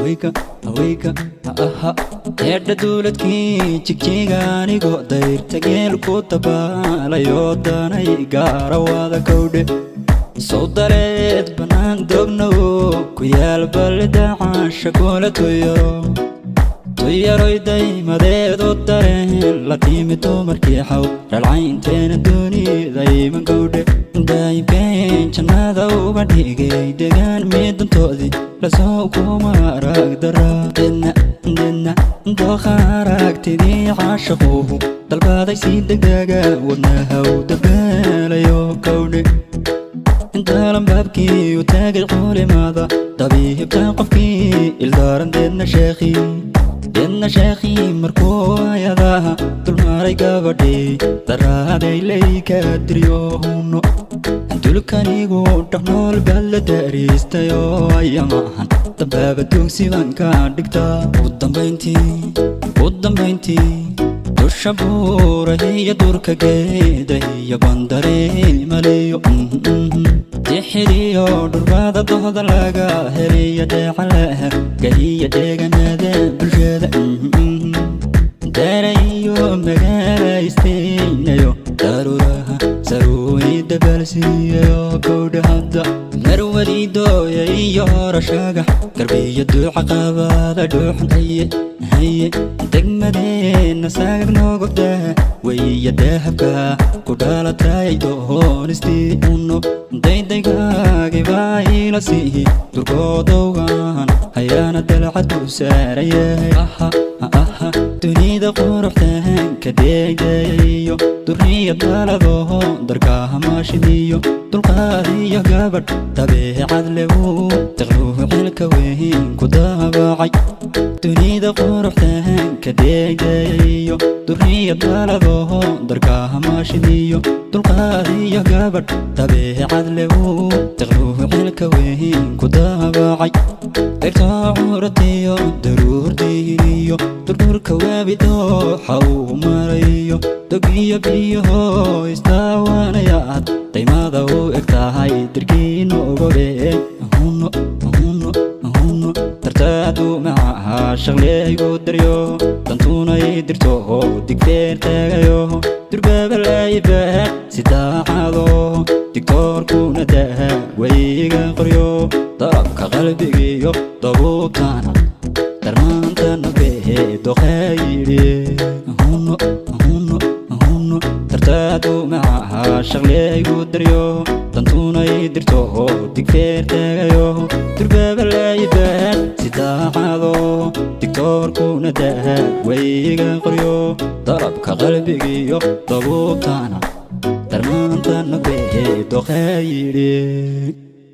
هويكا أها يد دولتكي تشيغاني قو داير تقيل كوتبا لا يودانا يقارا وادا كودي صودريت بنان دوغنو كيال بلدا عاشا كولا tuyaro dayma deedo dareen la tiimito markii xaw ralcaynteena doonida iman gowdhe daayibkeen jannada uga dhigay degaan midantoodii lasoo kuma arag daraa dedna dooqa aragtidii caashaquhu dalbaday sii degdega wadnahaw dabeelayo gowdhe intalan baabkii u taagay culimaada dabiibta qofkii ildaaran deedna sheekhi markuu ayadaha dulmaray gabadhi daraaday layka diryohuno dulkanigu dhaqnool balla daariistayo ayamahan dambaaba dugsiban ka dhigtaa u dambayntii dusha buurahiyo durka geedahiyo bandareemaleyo dixiriyo dhurbada dohda laga heliyo deecalaha galiya deeganada bulshada darayo magaalaysteinayo daruuraha saruuy dabalsiiyo gowdha hadda marwadiidooya iyo horashaga garbiyo duuca qabaada dhuuxan haye degmadeena saagag noogogdaa waya dahabka ku dhalatay doonistii uno daydaygaagibaa ila siihi durkoodowgan hayaana dalcad u saarayahay dunida quruxdan ka deegdayayo duriya daladoo darkaha maashidiyo dulqaadiyo gabadh dabeecad lewu taqluhu xilka weyn ku daabacay dunida quruxdan ka deegdayayo duriya daladoo darkaha maashidiyo dulqaadiyo gabadh dabeecad lewu taqluhu xilka weyn ku daabacay dirtaa curatiyo daruurdiiriyo durdurka waabidoo xaw marayo dogiyo biyaho istaawaanayaad daymada u eg tahay dirkiino ogode huno tartaadu macaha shaqleygu daryo dantunay dirto digteer taagayo durbabalaybaad sidaacado digtoorkuna daha wayga qoryo darabka qalbigiyo dabuubtana darmaantana behe doqayidhi huno tartaadu macaha shaqleygu daryo dantunay dirto digteer taagayo durbabalaybaad sidaacado digtoorkuna daha wayga qoryo darabka qalbigiyo dabuubtana darmaantana behe doqayidhi